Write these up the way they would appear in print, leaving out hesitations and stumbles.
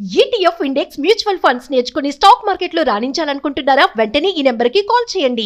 ETF index mutual funds నేర్చుకుని stock మార్కెట్లో రాణించాలనుకుంటున్నారా? వెంటనే ఈ నెంబర్కి కాల్ చేయండి.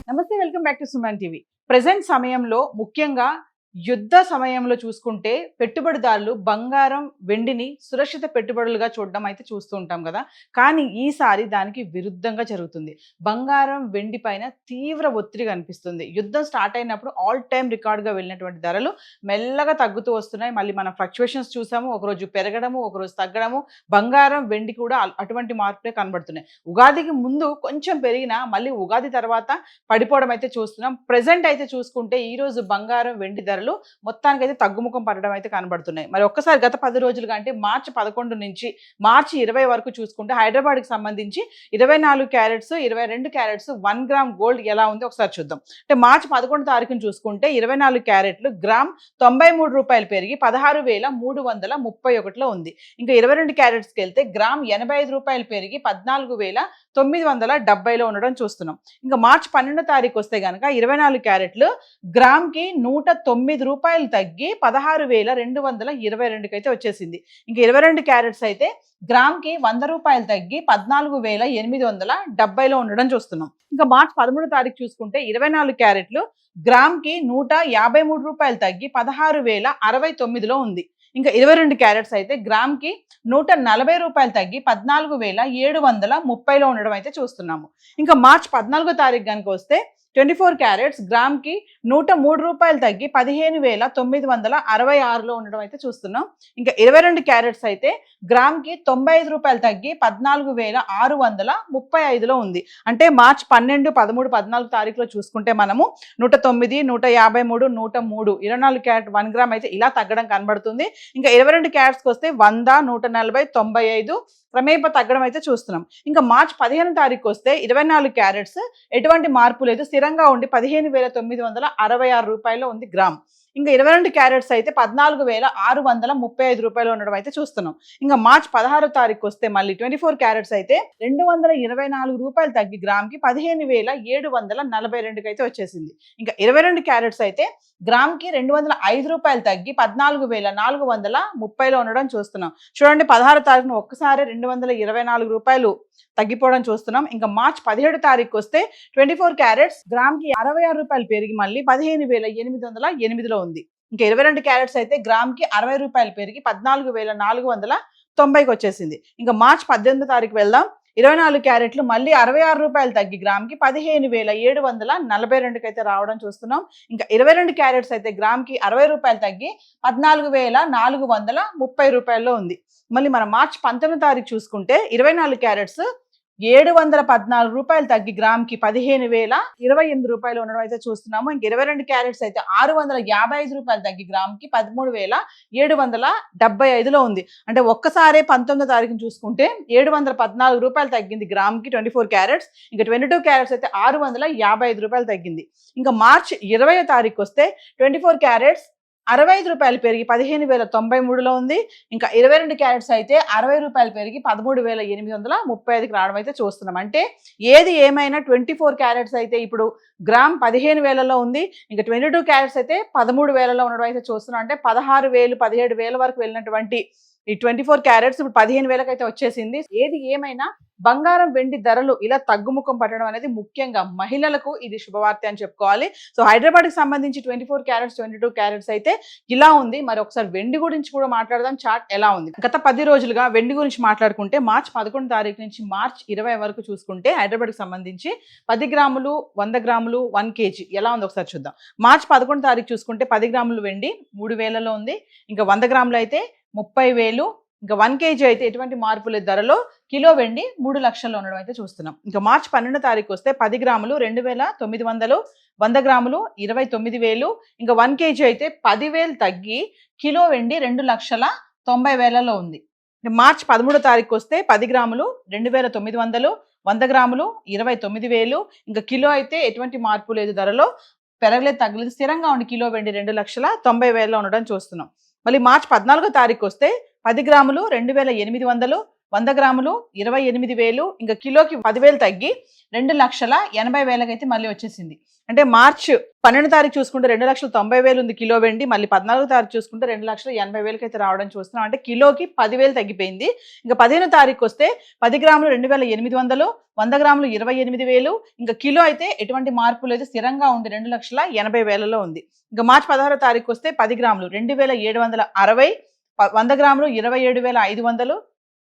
నమస్తే, welcome back to Suman TV. Present సమయంలో ముఖ్యంగా యుద్ధ సమయంలో చూసుకుంటే పెట్టుబడిదారులు బంగారం, వెండిని సురక్షిత పెట్టుబడులుగా చూడడం అయితే చూస్తూ ఉంటాం కదా. కానీ ఈసారి దానికి విరుద్ధంగా జరుగుతుంది. బంగారం, వెండి పైన తీవ్ర ఒత్తిడి కనిపిస్తుంది. యుద్ధం స్టార్ట్ అయినప్పుడు ఆల్ టైమ్ రికార్డ్గా వెళ్ళినటువంటి ధరలు మెల్లగా తగ్గుతూ వస్తున్నాయి. మళ్ళీ మనం ఫ్లక్చువేషన్స్ చూసాము, ఒకరోజు పెరగడము, ఒకరోజు తగ్గడము. బంగారం, వెండి కూడా అటువంటి మార్పులే కనబడుతున్నాయి. ఉగాదికి ముందు కొంచెం పెరిగినా మళ్ళీ ఉగాది తర్వాత పడిపోవడం అయితే చూస్తున్నాం. ప్రెజెంట్ అయితే చూసుకుంటే ఈ రోజు బంగారం, వెండి ధరలు మొత్తానికైతే తగ్గుముఖం పడడం అయితే కనబడుతున్నాయి. మరి ఒక్కసారి గత 10 రోజులుగా అంటే మార్చి 11 నుంచి మార్చి 20 వరకు చూసుకుంటే హైదరాబాద్కి సంబంధించి 24 క్యారెట్స్, 22 క్యారెట్స్ 1 గ్రామ్ గోల్డ్ ఎలా ఉంది ఒకసారి చూద్దాం. అంటే మార్చి 11 తారీఖున చూసుకుంటే 24 క్యారెట్లు గ్రామ్ 93 రూపాయలు పెరిగి 16,331లో ఉంది. ఇంకా 22 క్యారెట్స్కి వెళ్తే గ్రామ్ 85 రూపాయలు పెరిగి 14,970లో ఉండడం చూస్తున్నాం. ఇంకా మార్చి 12 తారీఖు వస్తే కనుక 24 క్యారెట్లు గ్రామ్కి 109 రూపాయలు తగ్గి 16,222కి అయితే వచ్చేసింది. ఇంకా 22 క్యారెట్స్ అయితే గ్రామ్కి 100 రూపాయలు తగ్గి 14,870లో ఉండడం చూస్తున్నాం. ఇంకా మార్చి 13 తారీఖు చూసుకుంటే 24 క్యారెట్లు గ్రామ్కి 153 రూపాయలు తగ్గి 16,069లో ఉంది. ఇంకా 22 క్యారెట్స్ అయితే గ్రామ్కి 140 రూపాయలు తగ్గి 14,730లో ఉండడం అయితే చూస్తున్నాము. ఇంకా మార్చి 14 తారీఖు కనుక వస్తే 24 క్యారెట్స్ గ్రామ్కి 103 రూపాయలు తగ్గి 15,966లో ఉండడం అయితే చూస్తున్నాం. ఇంకా 22 క్యారెట్స్ అయితే గ్రామ్కి 95 రూపాయలు తగ్గి 14,635లో ఉంది. అంటే మార్చి 12, 13, 14 తారీఖులో చూసుకుంటే మనము 109, 153, 103, 24 క్యారెట్ 1 గ్రామ్ అయితే ఇలా తగ్గడం కనబడుతుంది. ఇంకా 22 క్యారెట్స్కి వస్తే 100, 140, 95 క్రమేప తగ్గడం అయితే చూస్తున్నాం. ఇంకా మార్చి 15 తారీఖు వస్తే 24 క్యారెట్స్ ఎటువంటి మార్పు లేదు, స్థిరంగా ఉండి 15,966 రూపాయలు ఉంది గ్రామ్. ఇంకా 22 క్యారెట్స్ అయితే 14,635 రూపాయలు ఉండడం అయితే చూస్తున్నాం. ఇంకా మార్చి 16 తారీఖు వస్తే మళ్ళీ 24 క్యారెట్స్ అయితే 224 రూపాయలు తగ్గి గ్రామ్కి 15,742కి అయితే వచ్చేసింది. ఇంకా 22 క్యారెట్స్ అయితే గ్రామ్కి 205 రూపాయలు తగ్గి 14,430లో ఉండడం చూస్తున్నాం. చూడండి, 16 తారీఖున ఒక్కసారి 224 రూపాయలు తగ్గిపోవడం చూస్తున్నాం. ఇంకా మార్చి 17 తారీఖు వస్తే 24 క్యారెట్స్ గ్రామ్కి 66 రూపాయలు పెరిగి మళ్ళీ 15,808లో ఉంది. ఇంకా 22 క్యారెట్స్ అయితే గ్రామ్కి 60 రూపాయలు పెరిగి 14,490కి వచ్చేసింది. ఇంకా మార్చి 18 తారీఖు వెళ్దాం. 24 క్యారెట్లు మళ్ళీ 66 రూపాయలు తగ్గి గ్రామ్కి 15,742కి అయితే రావడం చూస్తున్నాం. ఇంకా 22 క్యారెట్స్ అయితే గ్రామ్కి 60 రూపాయలు తగ్గి 14,430 రూపాయల్లో ఉంది. మళ్ళీ మనం మార్చి 19 తారీఖు చూసుకుంటే 24 క్యారెట్స్ 714 రూపాయలు తగ్గి గ్రామ్కి 15,028 రూపాయలు ఉండడం అయితే చూస్తున్నాము. ఇంక 22 క్యారెట్స్ అయితే 655 రూపాయలు తగ్గి గ్రామ్కి 13,775లో ఉంది. అంటే ఒక్కసారే 19 తారీఖున చూసుకుంటే 714 రూపాయలు తగ్గింది గ్రామ్కి 24 క్యారెట్స్. ఇంకా 22 క్యారెట్స్ అయితే 655 రూపాయలు తగ్గింది. ఇంకా మార్చి 20 తారీఖు వస్తే 24 క్యారెట్స్ 65 రూపాయలు పెరిగి 15,093లో ఉంది. ఇంకా 22 క్యారెట్స్ అయితే 60 రూపాయలు పెరిగి 13,835కి రావడం అయితే చూస్తున్నాం. అంటే ఏది ఏమైనా 24 క్యారెట్స్ అయితే ఇప్పుడు గ్రామ్ 15,000లో ఉంది. ఇంకా 22 క్యారెట్స్ అయితే 13,000లో ఉండడం అయితే చూస్తున్నాం. అంటే 16,000, 17,000 వరకు వెళ్ళినటువంటి ఈ 24 క్యారెట్స్ ఇప్పుడు 15,000కి అయితే వచ్చేసింది. ఏది ఏమైనా బంగారం, వెండి ధరలు ఇలా తగ్గుముఖం పట్టడం అనేది ముఖ్యంగా మహిళలకు ఇది శుభవార్త అని చెప్పుకోవాలి. సో హైదరాబాద్కి సంబంధించి 24 క్యారెట్స్, 22 క్యారెట్స్ అయితే ఇలా ఉంది. మరి ఒకసారి వెండి గురించి కూడా మాట్లాడదాం. చార్ట్ ఎలా ఉంది? గత 10 రోజులుగా వెండి గురించి మాట్లాడుకుంటే మార్చి 11 తారీఖు నుంచి మార్చి 20 వరకు చూసుకుంటే హైదరాబాద్కి సంబంధించి 10 గ్రాములు, 100 గ్రాములు, 1 కేజీ ఎలా ఉంది ఒకసారి చూద్దాం. మార్చి 11 తారీఖు చూసుకుంటే 10 గ్రాములు వెండి 3,000లో ఉంది. ఇంకా 100 గ్రాములు అయితే 30,000. ఇంకా 1 కేజీ అయితే ఎటువంటి మార్పు లేదు ధరలో. కిలో వెండి 3 లక్షల్లో ఉండడం అయితే చూస్తున్నాం. ఇంకా మార్చి 12 తారీఖు వస్తే 10 గ్రాములు 2,900, 100 గ్రాములు 29,000. ఇంకా 1 కేజీ అయితే 10,000 తగ్గి కిలో వెండి 2,90,000లో ఉంది. మార్చి 13 తారీఖు వస్తే 10 గ్రాములు 2,900, 100 గ్రాములు 29,000. ఇంకా కిలో అయితే ఎటువంటి మార్పు లేదు ధరలో, పెరగలేదు తగ్గలేదు, స్థిరంగా ఉండి కిలో వెండి 2,90,000లో ఉండడం చూస్తున్నాం. మళ్ళీ మార్చి 14 తారీఖు వస్తే 10 గ్రాములు 2,800, 100 గ్రాములు 28,000, ఇంకా కిలోకి 10,000 తగ్గి 2,80,000 అయితే మళ్ళీ వచ్చేసింది. అంటే మార్చ్ 12 తారీఖు చూసుకుంటే 2,90,000 ఉంది కిలో వెండి, మళ్ళీ 14 తారీఖు చూసుకుంటే 2,80,000 అయితే రావడం చూస్తున్నాం. అంటే కిలోకి 10,000 తగ్గిపోయింది. ఇంకా 15 తారీఖు వస్తే 10 గ్రాములు 2,800, 100 గ్రాములు 28,000, ఇంకా కిలో అయితే ఎటువంటి మార్పు లేదు, స్థిరంగా ఉంది 2,80,000లో ఉంది. ఇంకా మార్చి 16 తారీఖు వస్తే 10 గ్రాములు 2,760, 100 గ్రాములు 27,500,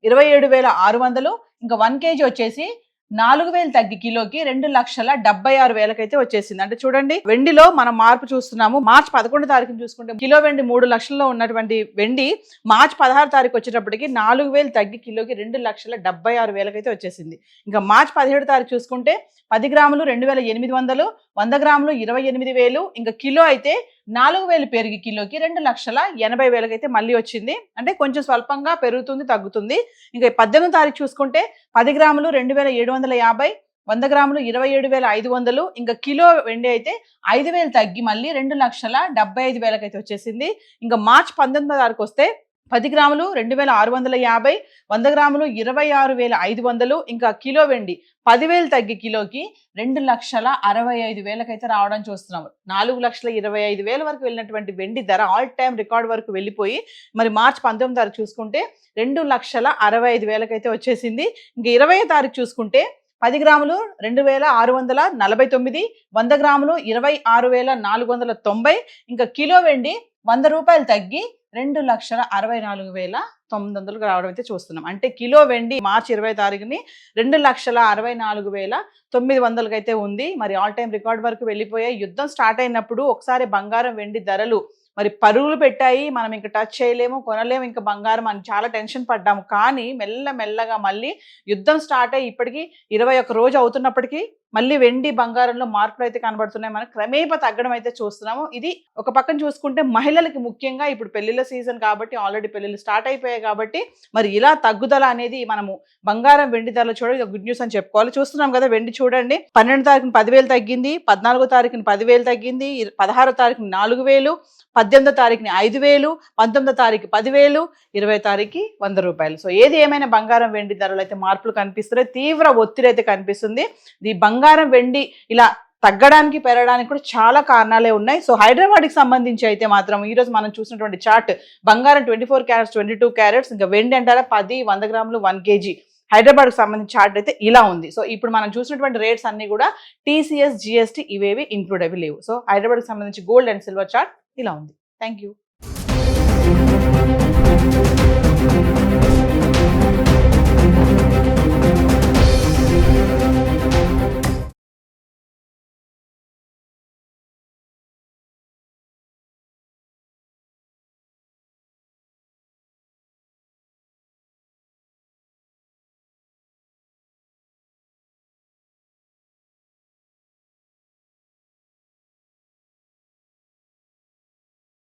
27,600, ఇంకా 1 kg వచ్చేసి 4,000 తగ్గి కిలోకి 2,76,000 అయితే వచ్చేసింది. అంటే చూడండి, వెండిలో మనం మార్పు చూస్తున్నాము. మార్చి 11 తారీఖుని చూసుకుంటే కిలో వెండి 3 లక్షల్లో ఉన్నటువంటి వెండి మార్చి 16 తారీఖు వచ్చేటప్పటికి 4,000 తగ్గి కిలోకి 2,76,000 అయితే వచ్చేసింది. ఇంకా మార్చి 17 తారీఖు చూసుకుంటే 10 గ్రాములు 2,800, 100 గ్రాములు 28,000, ఇంకా కిలో అయితే 4,000 పెరిగి కిలోకి 2,80,000 అయితే మళ్ళీ వచ్చింది. అంటే కొంచెం స్వల్పంగా పెరుగుతుంది, తగ్గుతుంది. ఇంకా 18 తారీఖు చూసుకుంటే 10 గ్రాములు 2,750, 100 గ్రాములు 27,500, ఇంకా కిలో వెండి అయితే 5,000 తగ్గి మళ్ళీ 2,75,000 అయితే వచ్చేసింది. ఇంకా మార్చి 19 తారీఖు వస్తే 10 గ్రాములు 2,650, 100 గ్రాములు 26,500, ఇంకా కిలో వెండి 10,000 తగ్గి కిలోకి 2,65,000 అయితే రావడం చూస్తున్నాం. 4,25,000 వరకు వెళ్ళినటువంటి వెండి ధర ఆల్ టైమ్ రికార్డ్ వరకు వెళ్ళిపోయి మరి మార్చి 19 తారీఖు చూసుకుంటే 2,65,000 అయితే వచ్చేసింది. ఇంకా 20 తారీఖు చూసుకుంటే 10 గ్రాములు 2,649, 100 గ్రాములు 26,490, ఇంకా కిలో వెండి 100 రూపాయలు తగ్గి 2,64,900 రావడం అయితే చూస్తున్నాం. అంటే కిలో వెండి మార్చి 20 తారీఖుని 2,64,900 అయితే ఉంది. మరి ఆల్ టైమ్ రికార్డ్ వరకు వెళ్ళిపోయాయి. యుద్ధం స్టార్ట్ అయినప్పుడు ఒకసారి బంగారం వెండి ధరలు మరి పరుగులు పెట్టాయి. మనం ఇంకా టచ్ చేయలేము, కొనలేము ఇంకా బంగారం అని చాలా టెన్షన్ పడ్డాము. కానీ మెల్లమెల్లగా మళ్ళీ యుద్ధం స్టార్ట్ అయ్యి ఇప్పటికీ 21 రోజు అవుతున్నప్పటికీ మళ్ళీ వెండి బంగారంలో మార్పులు అయితే కనబడుతున్నాయి. మనం క్రమేపా తగ్గడం అయితే చూస్తున్నాము. ఇది ఒక పక్కన చూసుకుంటే మహిళలకి ముఖ్యంగా ఇప్పుడు పెళ్లిళ్ళ సీజన్ కాబట్టి ఆల్రెడీ పెళ్లిళ్ళు స్టార్ట్ అయిపోయాయి కాబట్టి మరి ఇలా తగ్గుదల అనేది మనము బంగారం వెండి ధరలు చూడండి గుడ్ న్యూస్ అని చెప్పుకోవాలి. చూస్తున్నాం కదా, వెండి చూడండి 12 తారీఖున 10,000 తగ్గింది, 14 తారీఖున 10,000 తగ్గింది, 16 తారీఖున 4,000, 18 తారీఖుని 5,000, 19 తారీఖు 10,000, 20 తారీఖు 100 రూపాయలు. సో ఏది ఏమైనా బంగారం వెండి ధరలు అయితే మార్పులు కనిపిస్తున్నాయి, తీవ్ర ఒత్తిడి అయితే కనిపిస్తుంది. ఈ బంగారం వెండి ఇలా తగ్గడానికి పెరగడానికి కూడా చాలా కారణాలే ఉన్నాయి. సో హైదరాబాద్కి సంబంధించి అయితే మాత్రం ఈ రోజు మనం చూసినటువంటి చార్ట్ బంగారం 24 క్యారెట్స్, 22 క్యారెట్స్, ఇంకా వెండి అంటారా 10, 100 గ్రాములు 1 kg హైదరాబాద్కి సంబంధించి చార్ట్ అయితే ఇలా ఉంది. సో ఇప్పుడు మనం చూసినటువంటి రేట్స్ అన్ని కూడా TCS, GST ఇవేవి ఇంక్లూడ్ అవి లేవు. సో హైదరాబాద్కి సంబంధించి గోల్డ్ అండ్ సిల్వర్ చార్ట్ ఇలా ఉంది. Thank you.